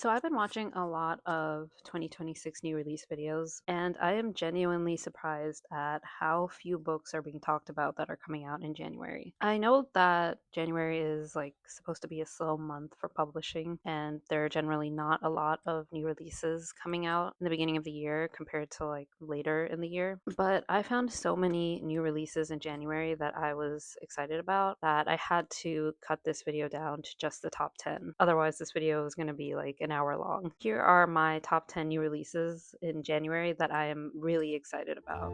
So I've been watching a lot of 2026 new release videos, and I am genuinely surprised at how few books are being talked about that are coming out in January. I know that January is like supposed to be a slow month for publishing, and there are generally not a lot of new releases coming out in the beginning of the year compared to like later in the year. But I found so many new releases in January that I was excited about that I had to cut this video down to just the top 10. Otherwise, this video is going to be like an hour long. Here are my top 10 new releases in January that I am really excited about.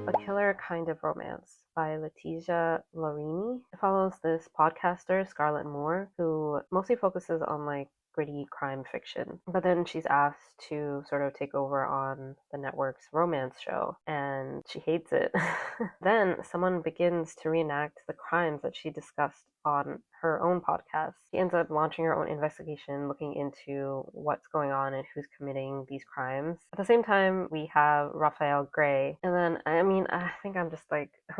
A Killer Kind of Romance by Letizia Lorini. It follows this podcaster, Scarlett Moore, who mostly focuses on like gritty crime fiction. But then she's asked to sort of take over on the network's romance show, and she hates it. Then someone begins to reenact the crimes that she discussed on her own podcast. She ends up launching her own investigation looking into what's going on and who's committing these crimes. At the same time, we have Raphael Gray. And then, I think I'm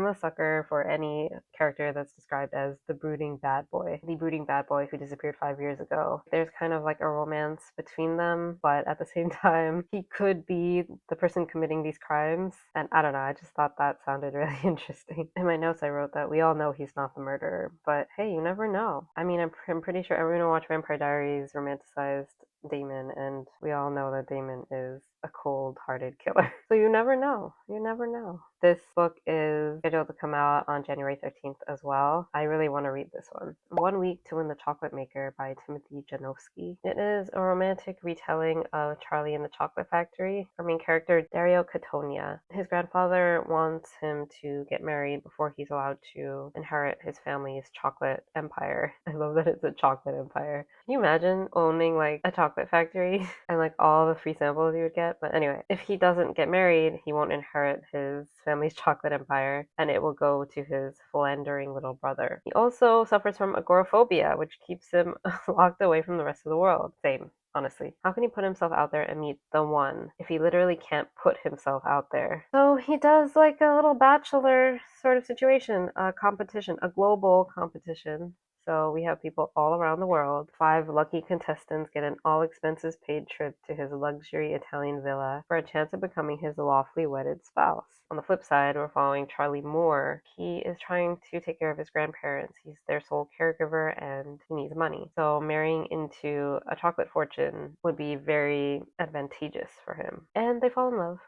a sucker for any character that's described as the brooding bad boy. The brooding bad boy who disappeared 5 years ago. There's kind of like a romance between them, but at the same time, he could be the person committing these crimes. And I don't know, I just thought that sounded really interesting. In my notes, I wrote that we all know he's not the murderer, but hey, you never know. I'm pretty sure everyone who watched Vampire Diaries romanticized Damon, and we all know that Damon is a cold-hearted killer. So you never know. You never know. This book is scheduled to come out on January 13th as well. I really want to read this one. 1 Week to Win the Chocolate Maker by Timothy Janovsky. It is a romantic retelling of Charlie and the Chocolate Factory. Our main character, Dario Cattonia. His grandfather wants him to get married before he's allowed to inherit his family's chocolate empire. I love that it's a chocolate empire. Can you imagine owning like a chocolate factory and like all the free samples you would get? But anyway, if he doesn't get married, he won't inherit his family's chocolate empire, and it will go to his philandering little brother. He also suffers from agoraphobia, which keeps him locked away from the rest of the world. Same. Honestly, how can he put himself out there and meet the one if he literally can't put himself out there? So he does like a little bachelor sort of situation, a competition, a global competition. So we have people all around the world. 5 lucky contestants get an all-expenses-paid trip to his luxury Italian villa for a chance of becoming his lawfully wedded spouse. On the flip side, we're following Charlie Moore. He is trying to take care of his grandparents. He's their sole caregiver and he needs money. So marrying into a chocolate fortune would be very advantageous for him. And they fall in love.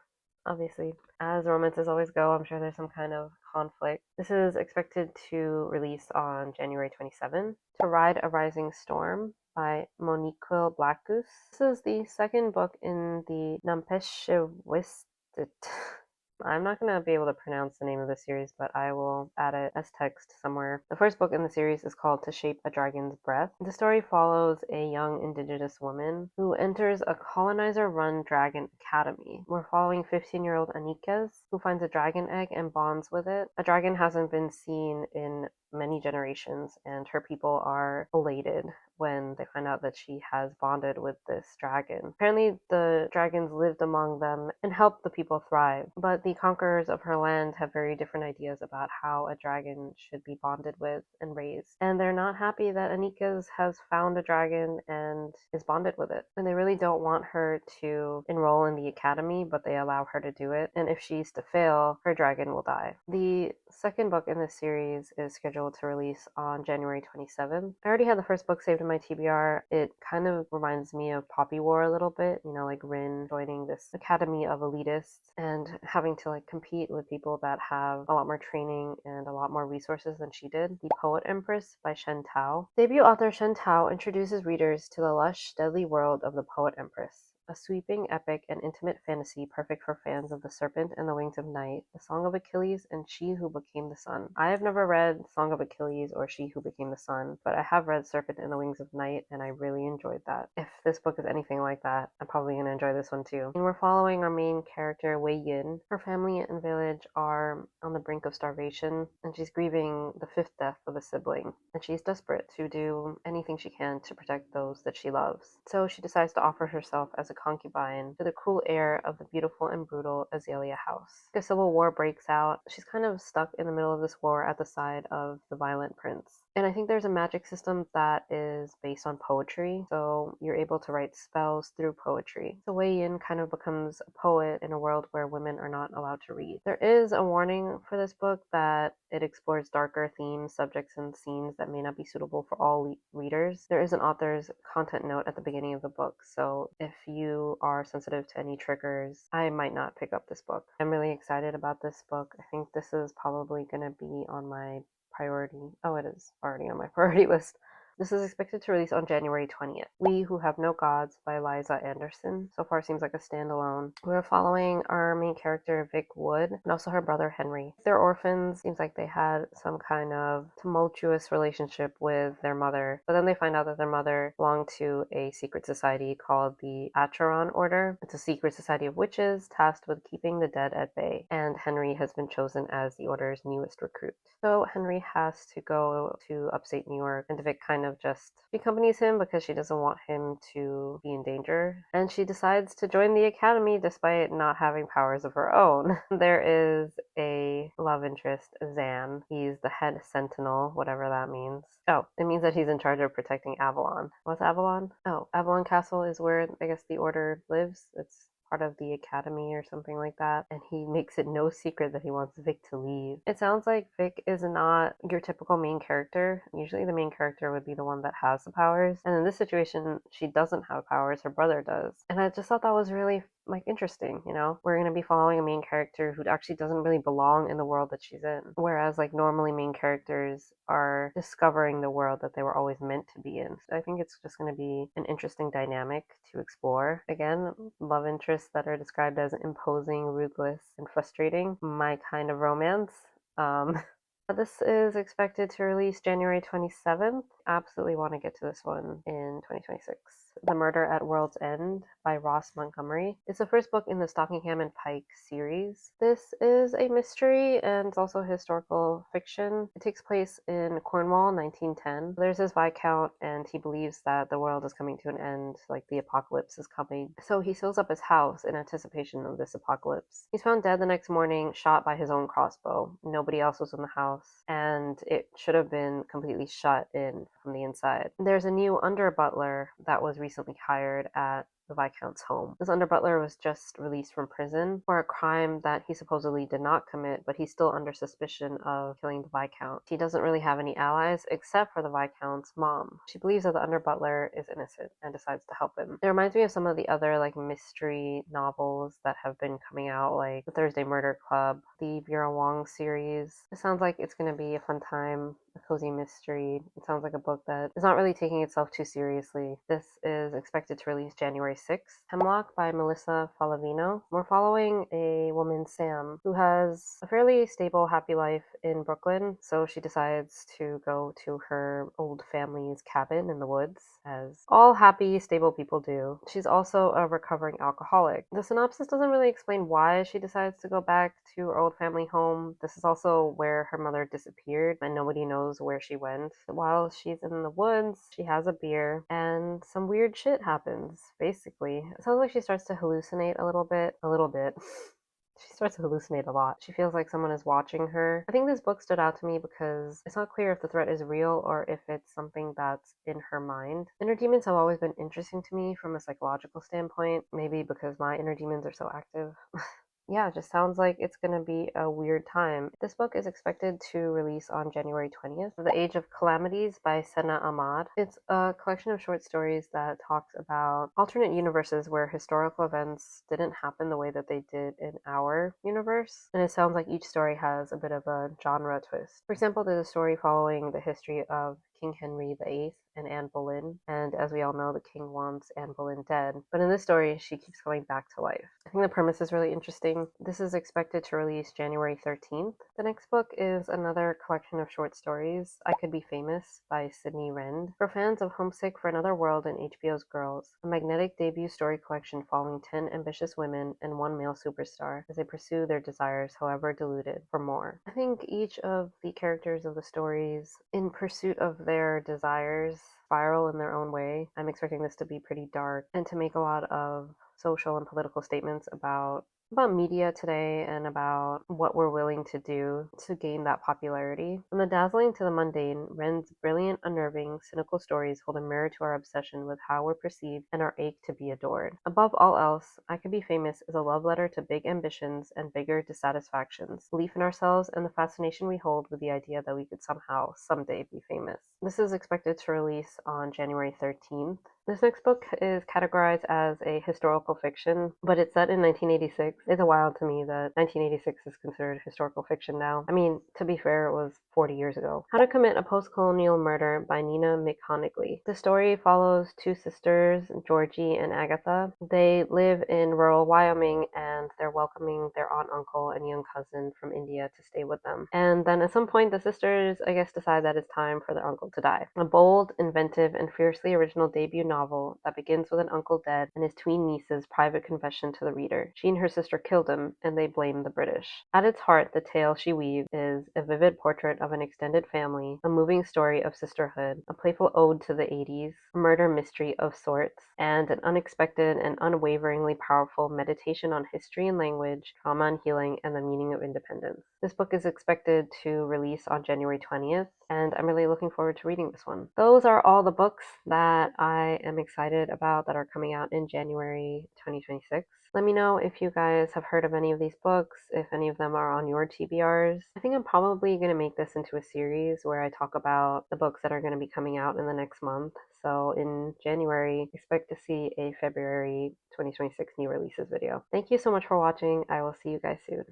Obviously, as romances always go, I'm sure there's some kind of conflict. This is expected to release on January 27th. To Ride a Rising Storm by Moniquill Blackgoose. This is the second book in the Nampeshwistit. I'm not going to be able to pronounce the name of the series, but I will add it as text somewhere. The first book in the series is called To Shape a Dragon's Breath. The story follows a young indigenous woman who enters a colonizer-run dragon academy. We're following 15-year-old Anikez, who finds a dragon egg and bonds with it. A dragon hasn't been seen in many generations, and her people are elated when they find out that she has bonded with this dragon. Apparently, the dragons lived among them and helped the people thrive, but the conquerors of her land have very different ideas about how a dragon should be bonded with and raised. And they're not happy that Anikez has found a dragon and is bonded with it. And they really don't want her to enroll in the academy, but they allow her to do it. And if she's to fail, her dragon will die. The second book in this series is scheduled to release on January 27th. I already had the first book saved in my TBR. It kind of reminds me of Poppy War a little bit, like Rin joining this academy of elitists and having to like compete with people that have a lot more training and a lot more resources than she did. The Poet Empress by Shen Tao. Debut author Shen Tao introduces readers to the lush, deadly world of the Poet Empress. A sweeping, epic, and intimate fantasy perfect for fans of The Serpent and the Wings of Night, The Song of Achilles, and She Who Became the Sun. I have never read Song of Achilles or She Who Became the Sun, but I have read Serpent and the Wings of Night, and I really enjoyed that. If this book is anything like that, I'm probably going to enjoy this one too. And we're following our main character, Wei Yin. Her family and village are on the brink of starvation, and she's grieving the 5th death of a sibling, and she's desperate to do anything she can to protect those that she loves. So she decides to offer herself as a concubine to the cruel heir of the beautiful and brutal Azalea House. A civil war breaks out. She's kind of stuck in the middle of this war at the side of the violent prince. And I think there's a magic system that is based on poetry, so you're able to write spells through poetry. So Wei Yin kind of becomes a poet in a world where women are not allowed to read. There is a warning for this book that it explores darker themes, subjects, and scenes that may not be suitable for all readers. There is an author's content note at the beginning of the book, so if you are sensitive to any triggers, I might not pick up this book. I'm really excited about this book. I think this is probably going to be on my priority. Oh, it is already on my priority list. This is expected to release on January 20th. We Who Have No Gods by Liza Anderson. So far seems like a standalone. We're following our main character, Vic Wood, and also her brother, Henry. They're orphans. Seems like they had some kind of tumultuous relationship with their mother. But then they find out that their mother belonged to a secret society called the Acheron Order. It's a secret society of witches tasked with keeping the dead at bay. And Henry has been chosen as the Order's newest recruit. So Henry has to go to upstate New York, and Vic kind of just accompanies him because she doesn't want him to be in danger. And she decides to join the academy despite not having powers of her own. There is a love interest, Zan. He's the head sentinel, whatever that means. Oh, it means that he's in charge of protecting Avalon. What's Avalon? Oh, Avalon Castle is where I guess the Order lives. It's part of the academy or something like that, and he makes it no secret that he wants Vic to leave. It sounds like Vic is not your typical main character. Usually the main character would be the one that has the powers, and in this situation she doesn't have powers, her brother does. And I just thought that was really interesting. We're going to be following a main character who actually doesn't really belong in the world that she's in, whereas normally main characters are discovering the world that they were always meant to be in. So I think it's just going to be an interesting dynamic to explore. Again, love interests that are described as imposing, ruthless, and frustrating, my kind of romance. This is expected to release January 27th. Absolutely want to get to this one in 2026. The Murder at World's End by Ross Montgomery. It's the first book in the Stockingham and Pike series. This is a mystery and it's also historical fiction. It takes place in Cornwall, 1910. There's this Viscount and he believes that the world is coming to an end, like the apocalypse is coming. So he seals up his house in anticipation of this apocalypse. He's found dead the next morning, shot by his own crossbow. Nobody else was in the house, and it should have been completely shut in from the inside. There's a new under butler that was recently hired at the Viscount's home. This under butler was just released from prison for a crime that he supposedly did not commit, but he's still under suspicion of killing the Viscount. He doesn't really have any allies except for the Viscount's mom. She believes that the under butler is innocent and decides to help him. It reminds me of some of the other mystery novels that have been coming out, like the Thursday Murder Club, the Vera Wong series. It sounds like it's going to be a fun time, a cozy mystery. It sounds like a book that is not really taking itself too seriously. This is expected to release January 6th. Hemlock by Melissa Faliveno. We're following a woman, Sam, who has a fairly stable, happy life in Brooklyn, so she decides to go to her old family's cabin in the woods, as all happy, stable people do. She's also a recovering alcoholic. The synopsis doesn't really explain why she decides to go back to her old family home. This is also where her mother disappeared, and nobody knows where she went. While she's in the woods, she has a beer, and some weird shit happens, basically. It sounds like she starts to hallucinate a little bit. She starts to hallucinate a lot. She feels like someone is watching her. I think this book stood out to me because it's not clear if the threat is real or if it's something that's in her mind. Inner demons have always been interesting to me from a psychological standpoint, maybe because my inner demons are so active. Yeah, it just sounds like it's going to be a weird time. This book is expected to release on January 20th. The Age of Calamities by Senaa Ahmad. It's a collection of short stories that talks about alternate universes where historical events didn't happen the way that they did in our universe. And it sounds like each story has a bit of a genre twist. For example, there's a story following the history of King Henry VIII and Anne Boleyn, and as we all know, the king wants Anne Boleyn dead. But in this story, she keeps coming back to life. I think the premise is really interesting. This is expected to release January 13th. The next book is another collection of short stories, I Could Be Famous by Sydney Rende. For fans of Homesick for Another World and HBO's Girls, a magnetic debut story collection following 10 ambitious women and one male superstar as they pursue their desires, however diluted, for more. I think each of the characters of the stories, in pursuit of their desires, spiral in their own way. I'm expecting this to be pretty dark and to make a lot of social and political statements about media today and about what we're willing to do to gain that popularity. From the dazzling to the mundane, Rende's brilliant, unnerving, cynical stories hold a mirror to our obsession with how we're perceived and our ache to be adored. Above all else, I Could Be Famous is a love letter to big ambitions and bigger dissatisfactions, belief in ourselves, and the fascination we hold with the idea that we could somehow, someday be famous. This is expected to release on January 13th. This next book is categorized as a historical fiction, but it's set in 1986. It's wild to me that 1986 is considered historical fiction now. I mean, to be fair, it was 40 years ago. How to Commit a Postcolonial Murder by Nina McConigley. The story follows two sisters, Georgie and Agatha. They live in rural Wyoming and they're welcoming their aunt, uncle, and young cousin from India to stay with them. And then at some point, the sisters, I guess, decide that it's time for their uncle to die. A bold, inventive, and fiercely original debut novel that begins with an uncle dead and his tween niece's private confession to the reader. She and her sister killed him, and they blame the British. At its heart, the tale she weaves is a vivid portrait of an extended family, a moving story of sisterhood, a playful ode to the 80s, a murder mystery of sorts, and an unexpected and unwaveringly powerful meditation on history and language, trauma and healing, and the meaning of independence. This book is expected to release on January 20th, and I'm really looking forward to reading this one. Those are all the books that I am excited about that are coming out in January 2026. Let me know if you guys have heard of any of these books, if any of them are on your TBRs. I think I'm probably going to make this into a series where I talk about the books that are going to be coming out in the next month. So in January, expect to see a February 2026 new releases video. Thank you so much for watching. I will see you guys soon.